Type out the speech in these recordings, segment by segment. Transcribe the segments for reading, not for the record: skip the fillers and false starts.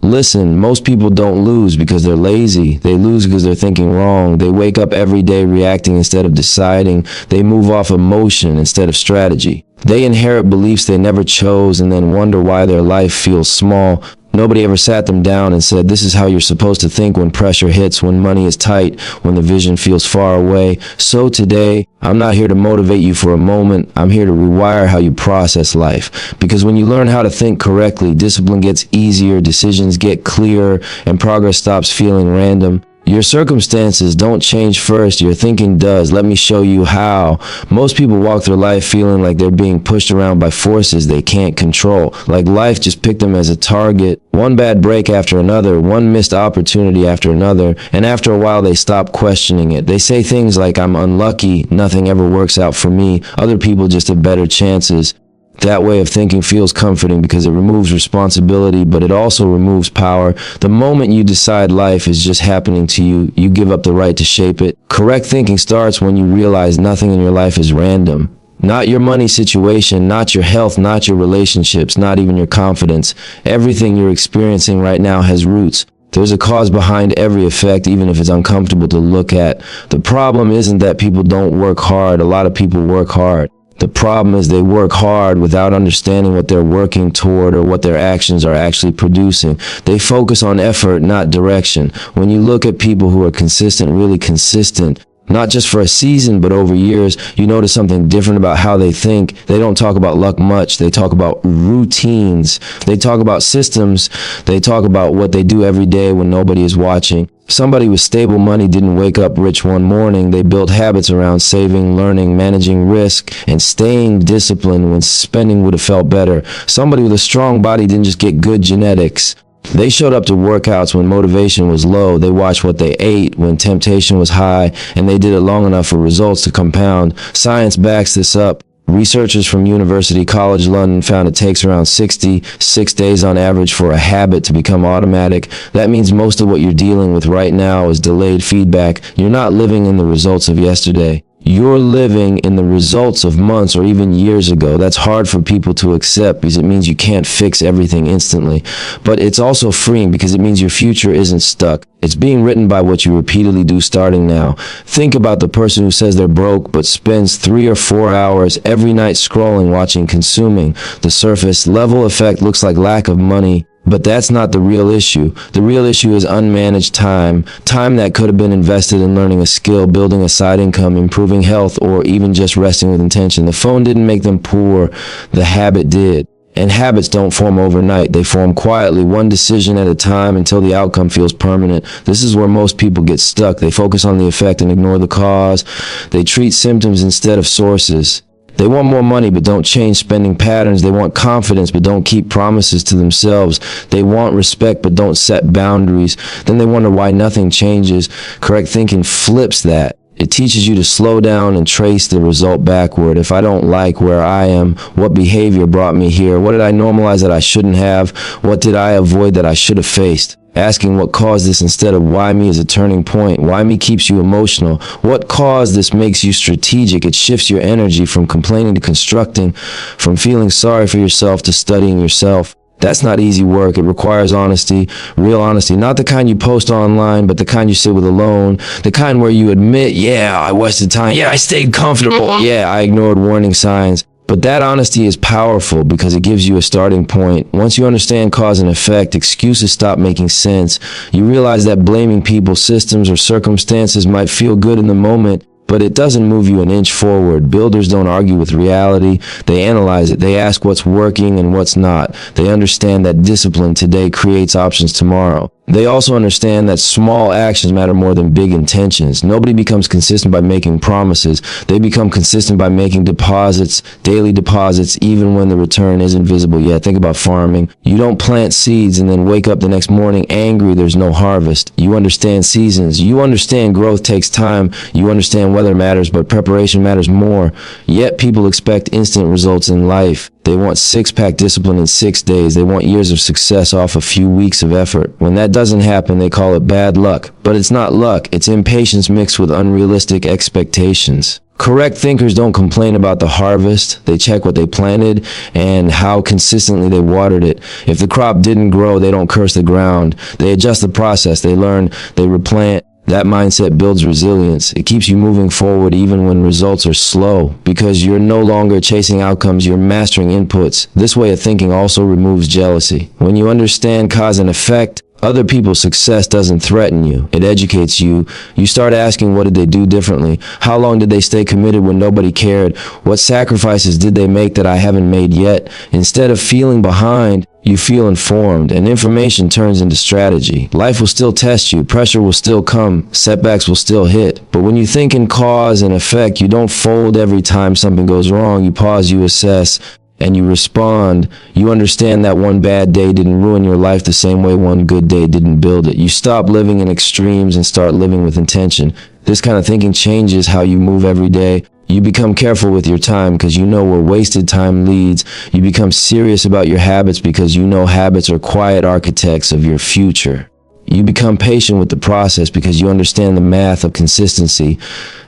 Listen, most people don't lose because they're lazy. They lose because they're thinking wrong. They wake up every day reacting instead of deciding. They move off emotion instead of strategy. They inherit beliefs they never chose and then wonder why their life feels small. Nobody ever sat them down and said, this is how you're supposed to think when pressure hits, when money is tight, when the vision feels far away. So today, I'm not here to motivate you for a moment. I'm here to rewire how you process life. Because when you learn how to think correctly, discipline gets easier, decisions get clearer, and progress stops feeling random. Your circumstances don't change first, your thinking does. Let me show you how. Most people walk their life feeling like they're being pushed around by forces they can't control. Like life just picked them as a target. One bad break after another, one missed opportunity after another, and after a while they stop questioning it. They say things like, I'm unlucky, nothing ever works out for me, other people just have better chances. That way of thinking feels comforting because it removes responsibility, but it also removes power. The moment you decide life is just happening to you, you give up the right to shape it. Correct thinking starts when you realize nothing in your life is random. Not your money situation, not your health, not your relationships, not even your confidence. Everything you're experiencing right now has roots. There's a cause behind every effect, even if it's uncomfortable to look at. The problem isn't that people don't work hard. A lot of people work hard. The problem is they work hard without understanding what they're working toward or what their actions are actually producing. They focus on effort, not direction. When you look at people who are consistent, really consistent, not just for a season, but over years, you notice something different about how they think. They don't talk about luck much. They talk about routines. They talk about systems. They talk about what they do every day when nobody is watching. Somebody with stable money didn't wake up rich one morning. They built habits around saving, learning, managing risk, and staying disciplined when spending would have felt better. Somebody with a strong body didn't just get good genetics. They showed up to workouts when motivation was low. They watched what they ate when temptation was high, and they did it long enough for results to compound. Science backs this up. Researchers from University College London found it takes around 66 days on average for a habit to become automatic. That means most of what you're dealing with right now is delayed feedback. You're not living in the results of yesterday. You're living in the results of months or even years ago. That's hard for people to accept because it means you can't fix everything instantly. But it's also freeing because it means your future isn't stuck. It's being written by what you repeatedly do starting now. Think about the person who says they're broke but spends 3 or 4 hours every night scrolling, watching, consuming. The surface level effect looks like lack of money. But that's not the real issue. The real issue is unmanaged time. Time that could have been invested in learning a skill, building a side income, improving health, or even just resting with intention. The phone didn't make them poor. The habit did. And habits don't form overnight. They form quietly, one decision at a time until the outcome feels permanent. This is where most people get stuck. They focus on the effect and ignore the cause. They treat symptoms instead of sources. They want more money but don't change spending patterns. They want confidence but don't keep promises to themselves. They want respect but don't set boundaries. Then they wonder why nothing changes. Correct thinking flips that. It teaches you to slow down and trace the result backward. If I don't like where I am, what behavior brought me here? What did I normalize that I shouldn't have? What did I avoid that I should have faced? Asking what caused this instead of why me is a turning point. Why me keeps you emotional. What caused this makes you strategic. It shifts your energy from complaining to constructing, from feeling sorry for yourself to studying yourself. That's not easy work. It requires honesty, real honesty, not the kind you post online, but the kind you sit with alone, the kind where you admit, yeah, I wasted time. Yeah, I stayed comfortable. Yeah, I ignored warning signs. But that honesty is powerful because it gives you a starting point. Once you understand cause and effect, excuses stop making sense. You realize that blaming people, systems, or circumstances might feel good in the moment, but it doesn't move you an inch forward. Builders don't argue with reality. They analyze it. They ask what's working and what's not. They understand that discipline today creates options tomorrow. They also understand that small actions matter more than big intentions. Nobody becomes consistent by making promises. They become consistent by making deposits, daily deposits, even when the return isn't visible yet. Think about farming. You don't plant seeds and then wake up the next morning angry there's no harvest. You understand seasons. You understand growth takes time. You understand weather matters, but preparation matters more. Yet people expect instant results in life. They want six-pack discipline in 6 days. They want years of success off a few weeks of effort. When that doesn't happen, they call it bad luck. But it's not luck. It's impatience mixed with unrealistic expectations. Correct thinkers don't complain about the harvest. They check what they planted and how consistently they watered it. If the crop didn't grow, they don't curse the ground. They adjust the process. They learn, they replant. That mindset builds resilience. It keeps you moving forward even when results are slow, because you're no longer chasing outcomes, you're mastering inputs. This way of thinking also removes jealousy. When you understand cause and effect, other people's success doesn't threaten you. It educates you. You start asking, what did they do differently? How long did they stay committed when nobody cared? What sacrifices did they make that I haven't made yet? Instead of feeling behind, you feel informed, and information turns into strategy. Life will still test you, pressure will still come, setbacks will still hit. But when you think in cause and effect, you don't fold every time something goes wrong. You pause, you assess, and you respond. You understand that one bad day didn't ruin your life the same way one good day didn't build it. You stop living in extremes and start living with intention. This kind of thinking changes how you move every day. You become careful with your time because you know where wasted time leads. You become serious about your habits because you know habits are quiet architects of your future. You become patient with the process because you understand the math of consistency.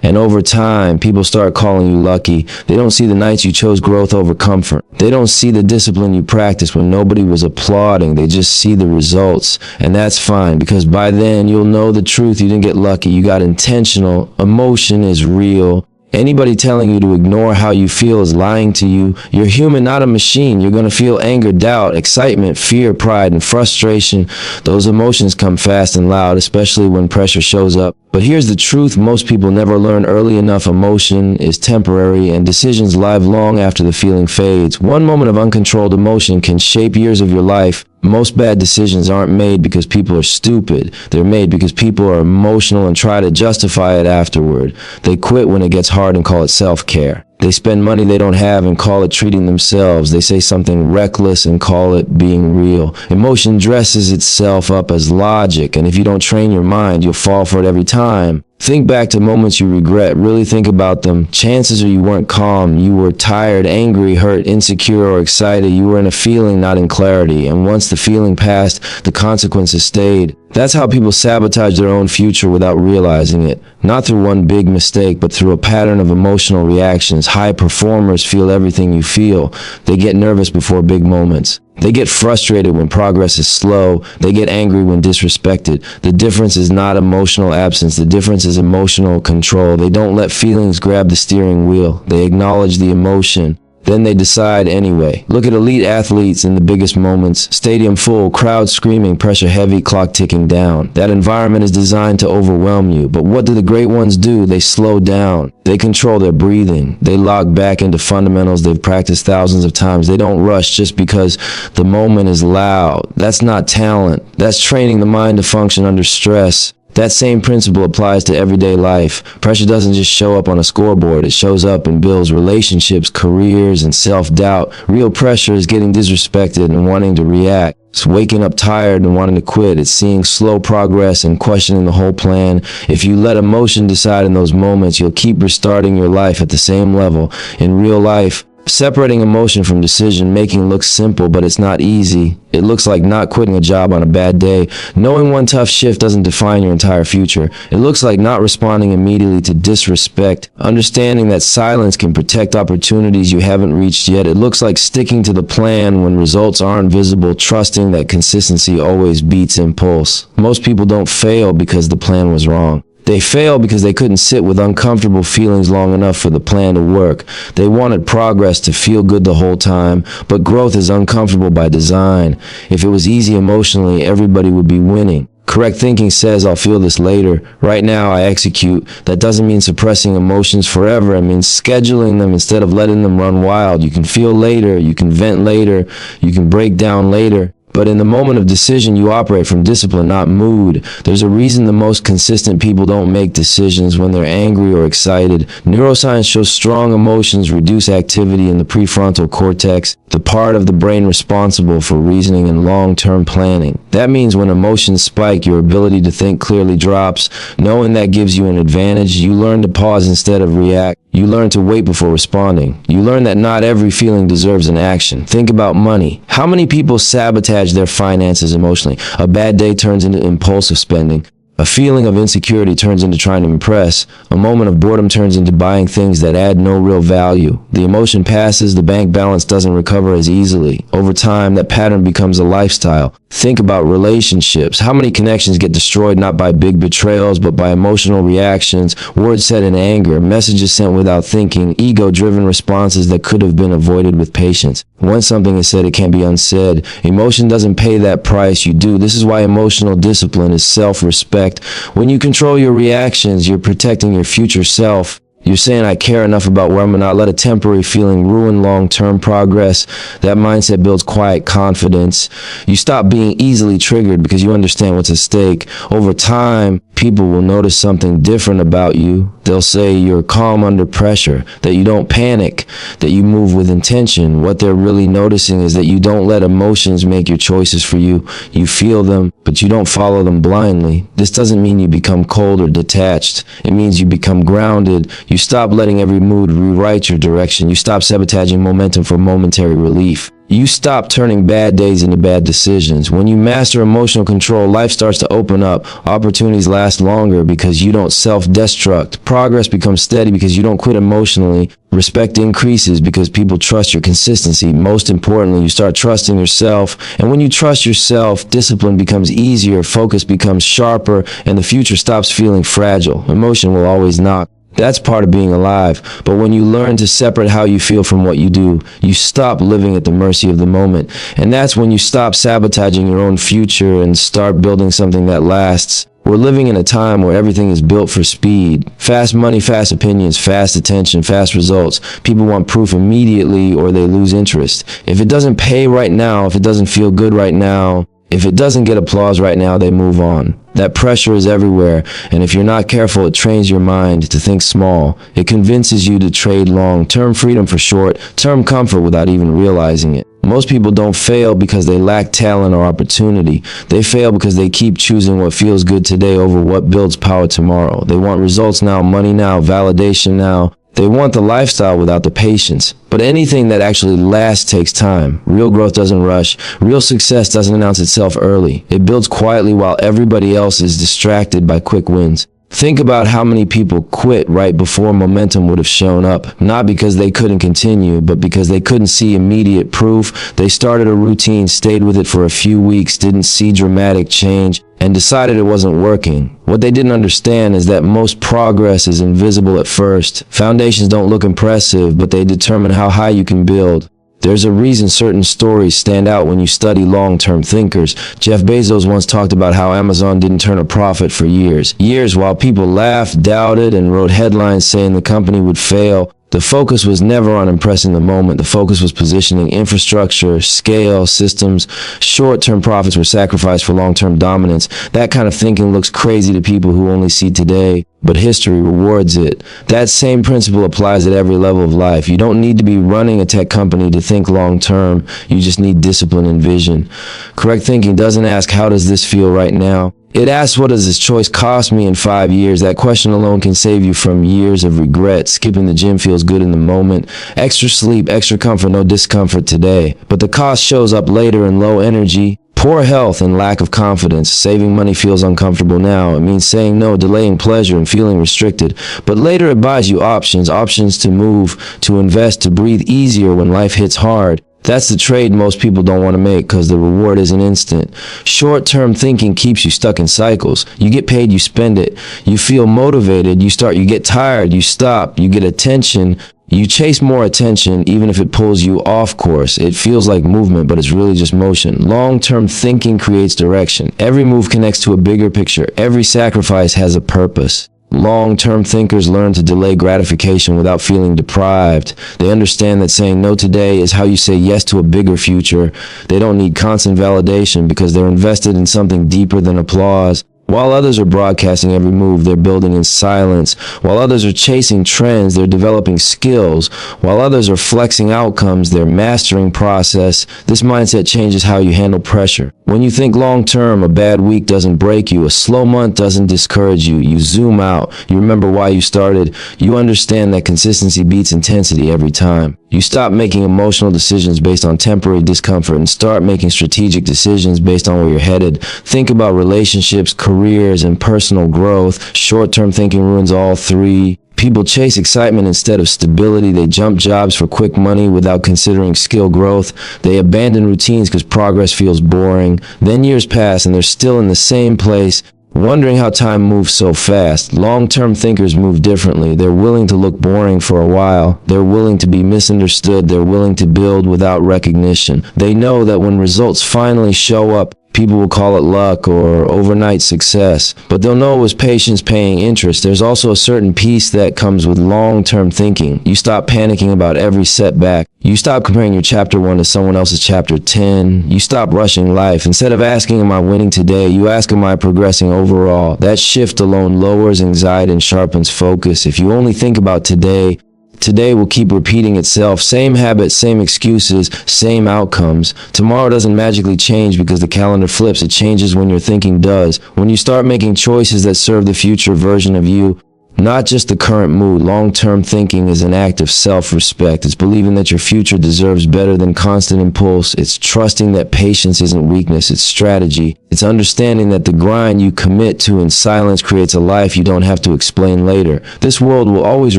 And over time, people start calling you lucky. They don't see the nights you chose growth over comfort. They don't see the discipline you practiced when nobody was applauding. They just see the results. And that's fine, because by then you'll know the truth. You didn't get lucky. You got intentional. Emotion is real. Anybody telling you to ignore how you feel is lying to you. You're human, not a machine. You're going to feel anger, doubt, excitement, fear, pride, and frustration. Those emotions come fast and loud, especially when pressure shows up. But here's the truth most people never learn early enough. Emotion is temporary, and decisions live long after the feeling fades. One moment of uncontrolled emotion can shape years of your life. Most bad decisions aren't made because people are stupid. They're made because people are emotional and try to justify it afterward. They quit when it gets hard and call it self-care. They spend money they don't have and call it treating themselves. They say something reckless and call it being real. Emotion dresses itself up as logic, and if you don't train your mind, you'll fall for it every time. Think back to moments you regret. Really think about them. Chances are you weren't calm. You were tired, angry, hurt, insecure, or excited. You were in a feeling, not in clarity. And once the feeling passed, the consequences stayed. That's how people sabotage their own future without realizing it. Not through one big mistake, but through a pattern of emotional reactions. High performers feel everything you feel. They get nervous before big moments. They get frustrated when progress is slow. They get angry when disrespected. The difference is not emotional absence. The difference is emotional control. They don't let feelings grab the steering wheel. They acknowledge the emotion. Then they decide anyway. Look at elite athletes in the biggest moments. Stadium full, crowd screaming, pressure heavy, clock ticking down. That environment is designed to overwhelm you. But what do the great ones do? They slow down. They control their breathing. They lock back into fundamentals they've practiced thousands of times. They don't rush just because the moment is loud. That's not talent. That's training the mind to function under stress. That same principle applies to everyday life. Pressure doesn't just show up on a scoreboard. It shows up and builds relationships, careers, and self-doubt. Real pressure is getting disrespected and wanting to react. It's waking up tired and wanting to quit. It's seeing slow progress and questioning the whole plan. If you let emotion decide in those moments, you'll keep restarting your life at the same level. In real life, separating emotion from decision making looks simple, but it's not easy. It looks like not quitting a job on a bad day. Knowing one tough shift doesn't define your entire future. It looks like not responding immediately to disrespect. Understanding that silence can protect opportunities you haven't reached yet. It looks like sticking to the plan when results aren't visible. Trusting that consistency always beats impulse. Most people don't fail because the plan was wrong. They fail because they couldn't sit with uncomfortable feelings long enough for the plan to work. They wanted progress to feel good the whole time, but growth is uncomfortable by design. If it was easy emotionally, everybody would be winning. Correct thinking says, I'll feel this later. Right now, I execute. That doesn't mean suppressing emotions forever. It means scheduling them instead of letting them run wild. You can feel later, you can vent later, you can break down later. But in the moment of decision, you operate from discipline, not mood. There's a reason the most consistent people don't make decisions when they're angry or excited. Neuroscience shows strong emotions reduce activity in the prefrontal cortex, the part of the brain responsible for reasoning and long-term planning. That means when emotions spike, your ability to think clearly drops. Knowing that gives you an advantage. You learn to pause instead of react. You learn to wait before responding. You learn that not every feeling deserves an action. Think about money. How many people sabotage their finances emotionally? A bad day turns into impulsive spending. A feeling of insecurity turns into trying to impress. A moment of boredom turns into buying things that add no real value. The emotion passes, the bank balance doesn't recover as easily. Over time, that pattern becomes a lifestyle. Think about relationships. How many connections get destroyed not by big betrayals, but by emotional reactions, words said in anger, messages sent without thinking, ego-driven responses that could have been avoided with patience. Once something is said, it can't be unsaid. Emotion doesn't pay that price, you do. This is why emotional discipline is self-respect. When you control your reactions, you're protecting your future self. You're saying, I care enough about where I'm gonna not let a temporary feeling ruin long-term progress. That mindset builds quiet confidence. You stop being easily triggered because you understand what's at stake. Over time, people will notice something different about you. They'll say you're calm under pressure, that you don't panic, that you move with intention. What they're really noticing is that you don't let emotions make your choices for you. You feel them, but you don't follow them blindly. This doesn't mean you become cold or detached. It means you become grounded. You stop letting every mood rewrite your direction. You stop sabotaging momentum for momentary relief. You stop turning bad days into bad decisions. When you master emotional control, life starts to open up. Opportunities last longer because you don't self-destruct. Progress becomes steady because you don't quit emotionally. Respect increases because people trust your consistency. Most importantly, you start trusting yourself. And when you trust yourself, discipline becomes easier, focus becomes sharper, and the future stops feeling fragile. Emotion will always knock. That's part of being alive. But when you learn to separate how you feel from what you do, you stop living at the mercy of the moment. And that's when you stop sabotaging your own future and start building something that lasts. We're living in a time where everything is built for speed. Fast money, fast opinions, fast attention, fast results. People want proof immediately or they lose interest. If it doesn't pay right now, if it doesn't feel good right now, if it doesn't get applause right now, they move on. That pressure is everywhere, and if you're not careful, it trains your mind to think small. It convinces you to trade long-term freedom for short-term comfort without even realizing it. Most people don't fail because they lack talent or opportunity. They fail because they keep choosing what feels good today over what builds power tomorrow. They want results now, money now, validation now. They want the lifestyle without the patience. But anything that actually lasts takes time. Real growth doesn't rush. Real success doesn't announce itself early. It builds quietly while everybody else is distracted by quick wins. Think about how many people quit right before momentum would have shown up. Not because they couldn't continue, but because they couldn't see immediate proof. They started a routine, stayed with it for a few weeks, didn't see dramatic change, and decided it wasn't working. What they didn't understand is that most progress is invisible at first. Foundations don't look impressive, but they determine how high you can build. There's a reason certain stories stand out when you study long-term thinkers. Jeff Bezos once talked about how Amazon didn't turn a profit for years. Years while people laughed, doubted, and wrote headlines saying the company would fail. The focus was never on impressing the moment. The focus was positioning infrastructure, scale, systems. Short-term profits were sacrificed for long-term dominance. That kind of thinking looks crazy to people who only see today, but history rewards it. That same principle applies at every level of life. You don't need to be running a tech company to think long-term. You just need discipline and vision. Correct thinking doesn't ask, how does this feel right now? It asks, what does this choice cost me in 5 years? That question alone can save you from years of regret. Skipping the gym feels good in the moment. Extra sleep, extra comfort, no discomfort today. But the cost shows up later in low energy, poor health, and lack of confidence. Saving money feels uncomfortable now. It means saying no, delaying pleasure, and feeling restricted. But later it buys you options to move, to invest, to breathe easier when life hits hard. That's the trade most people don't want to make because the reward isn't instant. Short-term thinking keeps you stuck in cycles. You get paid, you spend it. You feel motivated, you get tired, you stop, you get attention. You chase more attention even if it pulls you off course. It feels like movement, but it's really just motion. Long-term thinking creates direction. Every move connects to a bigger picture. Every sacrifice has a purpose. Long-term thinkers learn to delay gratification without feeling deprived. They understand that saying no today is how you say yes to a bigger future. They don't need constant validation because they're invested in something deeper than applause. While others are broadcasting every move, they're building in silence. While others are chasing trends, they're developing skills. While others are flexing outcomes, they're mastering process. This mindset changes how you handle pressure. When you think long-term, a bad week doesn't break you. A slow month doesn't discourage you. You zoom out. You remember why you started. You understand that consistency beats intensity every time. You stop making emotional decisions based on temporary discomfort and start making strategic decisions based on where you're headed. Think about relationships, careers, and personal growth. Short-term thinking ruins all three. People chase excitement instead of stability. They jump jobs for quick money without considering skill growth. They abandon routines because progress feels boring. Then years pass and they're still in the same place, wondering how time moves so fast. Long-term thinkers move differently. They're willing to look boring for a while. They're willing to be misunderstood. They're willing to build without recognition. They know that when results finally show up, people will call it luck or overnight success, but they'll know it was patience paying interest. There's also a certain peace that comes with long-term thinking. You stop panicking about every setback. You stop comparing your chapter 1 to someone else's chapter 10. You stop rushing life. Instead of asking, am I winning today? You ask, am I progressing overall? That shift alone lowers anxiety and sharpens focus. If you only think about today, today will keep repeating itself. Same habits, same excuses, same outcomes. Tomorrow doesn't magically change because the calendar flips. It changes when your thinking does. When you start making choices that serve the future version of you, not just the current mood. Long-term thinking is an act of self-respect. It's believing that your future deserves better than constant impulse. It's trusting that patience isn't weakness, it's strategy. It's understanding that the grind you commit to in silence creates a life you don't have to explain later. This world will always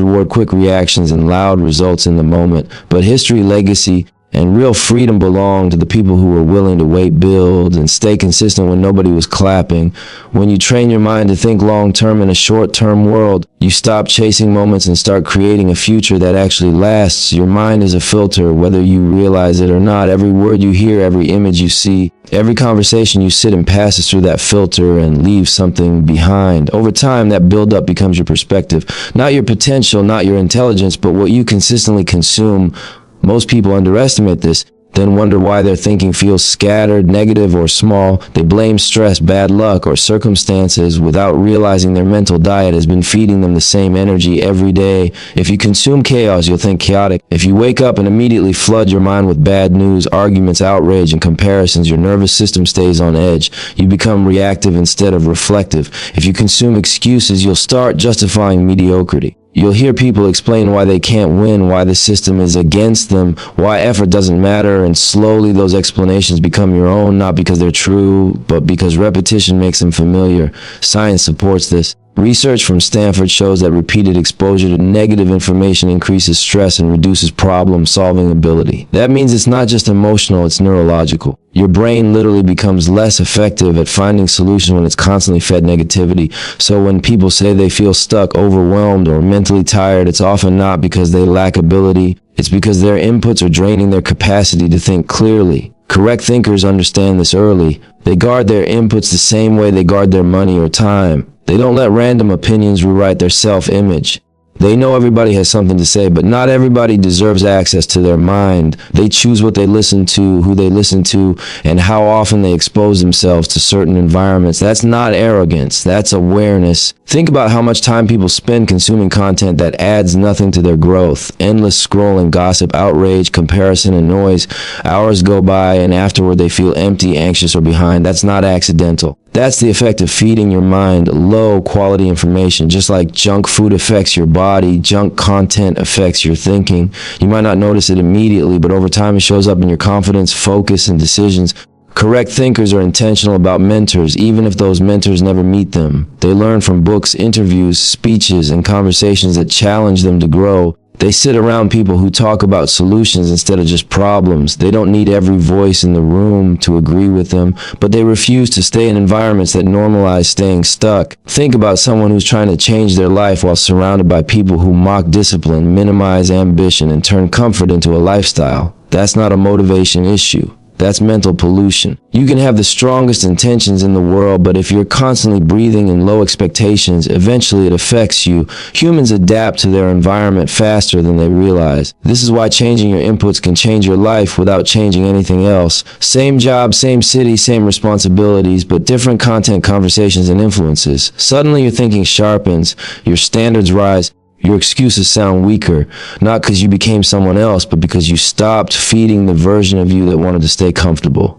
reward quick reactions and loud results in the moment, but history, legacy, and real freedom belong to the people who were willing to wait, build, and stay consistent when nobody was clapping. When you train your mind to think long-term in a short-term world, you stop chasing moments and start creating a future that actually lasts. Your mind is a filter, whether you realize it or not. Every word you hear, every image you see, every conversation you sit and passes through that filter and leaves something behind. Over time, that buildup becomes your perspective. Not your potential, not your intelligence, but what you consistently consume. Most people underestimate this, then wonder why their thinking feels scattered, negative, or small. They blame stress, bad luck, or circumstances without realizing their mental diet has been feeding them the same energy every day. If you consume chaos, you'll think chaotic. If you wake up and immediately flood your mind with bad news, arguments, outrage, and comparisons, your nervous system stays on edge. You become reactive instead of reflective. If you consume excuses, you'll start justifying mediocrity. You'll hear people explain why they can't win, why the system is against them, why effort doesn't matter, and slowly those explanations become your own, not because they're true, but because repetition makes them familiar. Science supports this. Research from Stanford shows that repeated exposure to negative information increases stress and reduces problem-solving ability. That means it's not just emotional, it's neurological. Your brain literally becomes less effective at finding solutions when it's constantly fed negativity. So when people say they feel stuck, overwhelmed, or mentally tired, it's often not because they lack ability. It's because their inputs are draining their capacity to think clearly. Correct thinkers understand this early. They guard their inputs the same way they guard their money or time. They don't let random opinions rewrite their self-image. They know everybody has something to say, but not everybody deserves access to their mind. They choose what they listen to, who they listen to, and how often they expose themselves to certain environments. That's not arrogance, that's awareness. Think about how much time people spend consuming content that adds nothing to their growth. Endless scrolling, gossip, outrage, comparison, and noise. Hours go by, and afterward they feel empty, anxious, or behind. That's not accidental. That's the effect of feeding your mind low-quality information. Just like junk food affects your body, junk content affects your thinking. You might not notice it immediately, but over time it shows up in your confidence, focus, and decisions. Correct thinkers are intentional about mentors, even if those mentors never meet them. They learn from books, interviews, speeches, and conversations that challenge them to grow. They sit around people who talk about solutions instead of just problems. They don't need every voice in the room to agree with them, but they refuse to stay in environments that normalize staying stuck. Think about someone who's trying to change their life while surrounded by people who mock discipline, minimize ambition, and turn comfort into a lifestyle. That's not a motivation issue. That's mental pollution. You can have the strongest intentions in the world, but if you're constantly breathing in low expectations, eventually it affects you. Humans adapt to their environment faster than they realize. This is why changing your inputs can change your life without changing anything else. Same job, same city, same responsibilities, but different content, conversations, and influences. Suddenly your thinking sharpens, your standards rise, your excuses sound weaker, not because you became someone else, but because you stopped feeding the version of you that wanted to stay comfortable.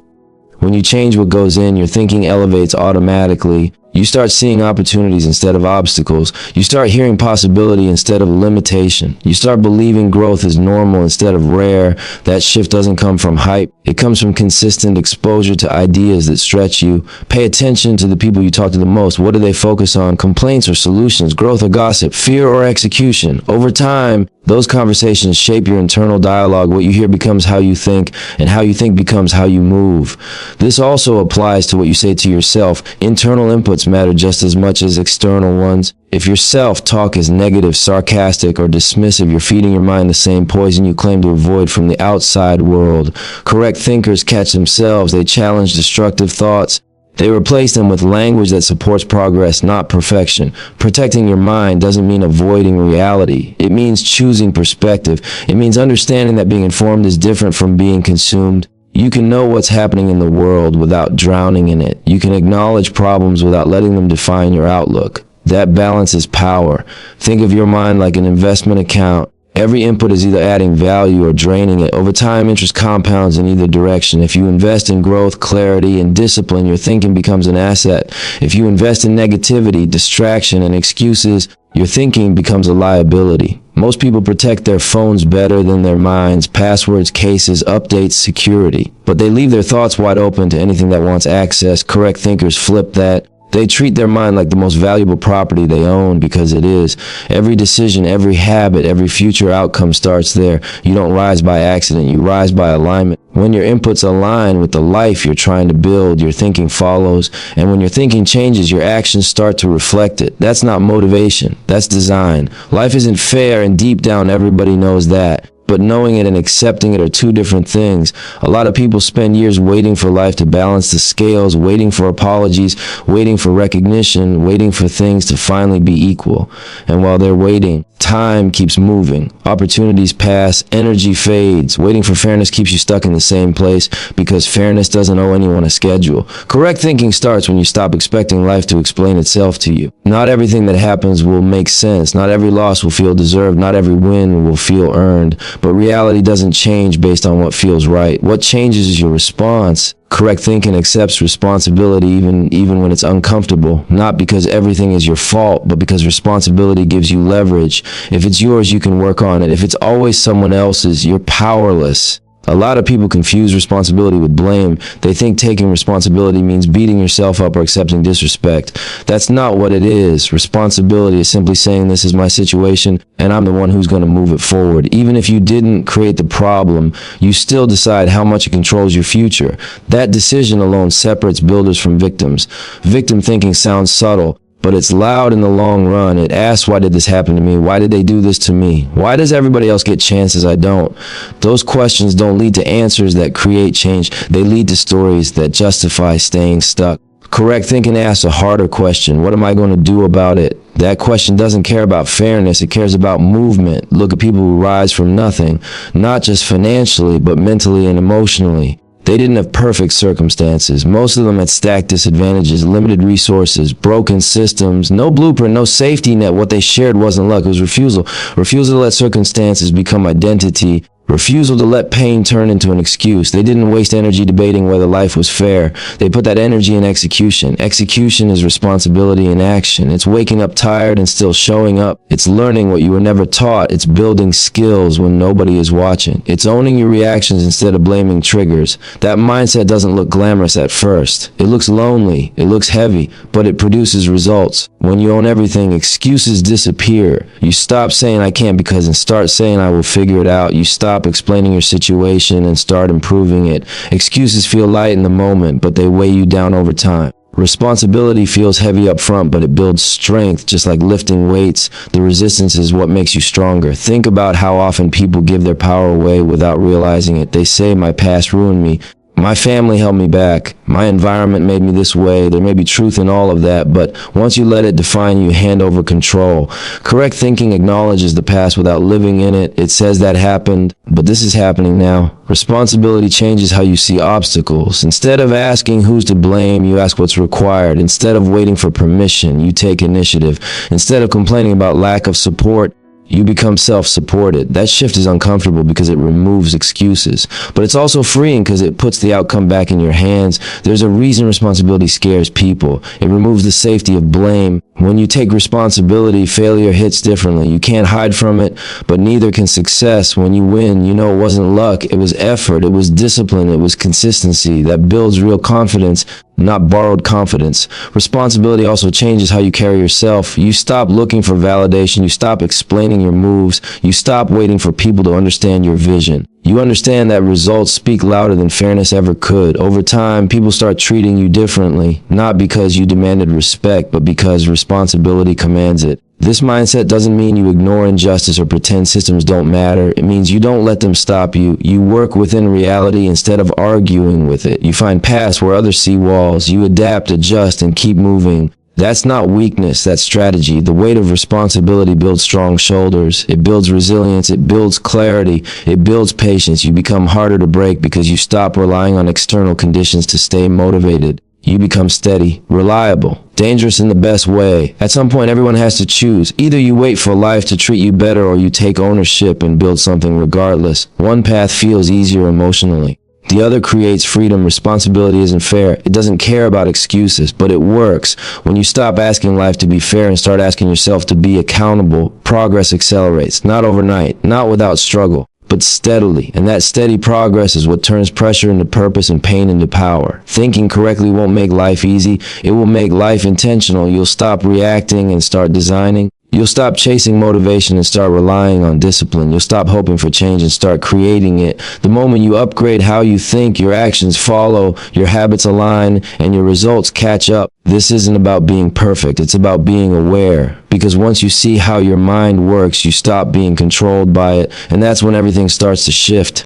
When you change what goes in, your thinking elevates automatically. You start seeing opportunities instead of obstacles. You start hearing possibility instead of limitation. You start believing growth is normal instead of rare. That shift doesn't come from hype. It comes from consistent exposure to ideas that stretch you. Pay attention to the people you talk to the most. What do they focus on? Complaints or solutions? Growth or gossip? Fear or execution? Over time, those conversations shape your internal dialogue. What you hear becomes how you think, and how you think becomes how you move. This also applies to what you say to yourself. Internal inputs matter just as much as external ones. If your self-talk is negative, sarcastic, or dismissive, you're feeding your mind the same poison you claim to avoid from the outside world. Correct thinkers catch themselves. They challenge destructive thoughts. They replace them with language that supports progress, not perfection. Protecting your mind doesn't mean avoiding reality. It means choosing perspective. It means understanding that being informed is different from being consumed. You can know what's happening in the world without drowning in it. You can acknowledge problems without letting them define your outlook. That balance is power. Think of your mind like an investment account. Every input is either adding value or draining it. Over time, interest compounds in either direction. If you invest in growth, clarity, and discipline, your thinking becomes an asset. If you invest in negativity, distraction, and excuses, your thinking becomes a liability. Most people protect their phones better than their minds. Passwords, cases, updates, security. But they leave their thoughts wide open to anything that wants access. Correct thinkers flip that. They treat their mind like the most valuable property they own, because it is. Every decision, every habit, every future outcome starts there. You don't rise by accident, you rise by alignment. When your inputs align with the life you're trying to build, your thinking follows. And when your thinking changes, your actions start to reflect it. That's not motivation, that's design. Life isn't fair, and deep down everybody knows that. But knowing it and accepting it are two different things. A lot of people spend years waiting for life to balance the scales, waiting for apologies, waiting for recognition, waiting for things to finally be equal. And while they're waiting, time keeps moving. Opportunities pass, energy fades. Waiting for fairness keeps you stuck in the same place, because fairness doesn't owe anyone a schedule. Correct thinking starts when you stop expecting life to explain itself to you. Not everything that happens will make sense. Not every loss will feel deserved. Not every win will feel earned. But reality doesn't change based on what feels right. What changes is your response. Correct thinking accepts responsibility even when it's uncomfortable, not because everything is your fault, but because responsibility gives you leverage. If it's yours, you can work on it. If it's always someone else's, you're powerless. A lot of people confuse responsibility with blame. They think taking responsibility means beating yourself up or accepting disrespect. That's not what it is. Responsibility is simply saying, this is my situation, and I'm the one who's going to move it forward. Even if you didn't create the problem, you still decide how much it controls your future. That decision alone separates builders from victims. Victim thinking sounds subtle, but it's loud in the long run. It asks, why did this happen to me? Why did they do this to me? Why does everybody else get chances I don't? Those questions don't lead to answers that create change. They lead to stories that justify staying stuck. Correct thinking asks a harder question. What am I going to do about it? That question doesn't care about fairness. It cares about movement. Look at people who rise from nothing, not just financially, but mentally and emotionally. They didn't have perfect circumstances. Most of them had stacked disadvantages, limited resources, broken systems, no blueprint, no safety net. What they shared wasn't luck, it was refusal. Refusal to let circumstances become identity. Refusal to let pain turn into an excuse. They didn't waste energy debating whether life was fair. They put that energy in execution. Execution is responsibility in action. It's waking up tired and still showing up. It's learning what you were never taught. It's building skills when nobody is watching. It's owning your reactions instead of blaming triggers. That mindset doesn't look glamorous at first. It looks lonely. It looks heavy, but it produces results. When you own everything, excuses disappear. You stop saying I can't because and start saying I will figure it out. You stop explaining your situation and start improving it. Excuses feel light in the moment, but they weigh you down over time. Responsibility feels heavy up front, but it builds strength, just like lifting weights. The resistance is what makes you stronger. Think about how often people give their power away without realizing it. They say, my past ruined me. My family held me back. My environment made me this way. There may be truth in all of that, but once you let it define you, hand over control. Correct thinking acknowledges the past without living in it. It says that happened, but this is happening now. Responsibility changes how you see obstacles. Instead of asking who's to blame, you ask what's required. Instead of waiting for permission, you take initiative. Instead of complaining about lack of support, You become self-supported. That shift is uncomfortable because it removes excuses, but it's also freeing because it puts the outcome back in your hands. There's a reason responsibility scares people. It removes the safety of blame. When you take responsibility, failure hits differently. You can't hide from it, but neither can success. When you win, you know it wasn't luck, it was effort, it was discipline, it was consistency. That builds real confidence, not borrowed confidence. Responsibility also changes how you carry yourself. You stop looking for validation, you stop explaining your moves, you stop waiting for people to understand your vision. You understand that results speak louder than fairness ever could. Over time, people start treating you differently, not because you demanded respect, but because responsibility commands it. This mindset doesn't mean you ignore injustice or pretend systems don't matter. It means you don't let them stop you. You work within reality instead of arguing with it. You find paths where others see walls. You adapt, adjust, and keep moving. That's not weakness, that's strategy. The weight of responsibility builds strong shoulders. It builds resilience, it builds clarity, it builds patience. You become harder to break because you stop relying on external conditions to stay motivated. You become steady, reliable, dangerous in the best way. At some point, everyone has to choose. Either you wait for life to treat you better or you take ownership and build something regardless. One path feels easier emotionally. The other creates freedom. Responsibility isn't fair. It doesn't care about excuses, but it works. When you stop asking life to be fair and start asking yourself to be accountable, progress accelerates. Not overnight, not without struggle, but steadily. And that steady progress is what turns pressure into purpose and pain into power. Thinking correctly won't make life easy. It will make life intentional. You'll stop reacting and start designing. You'll stop chasing motivation and start relying on discipline. You'll stop hoping for change and start creating it. The moment you upgrade how you think, your actions follow, your habits align, and your results catch up. This isn't about being perfect. It's about being aware. Because once you see how your mind works, you stop being controlled by it, and that's when everything starts to shift.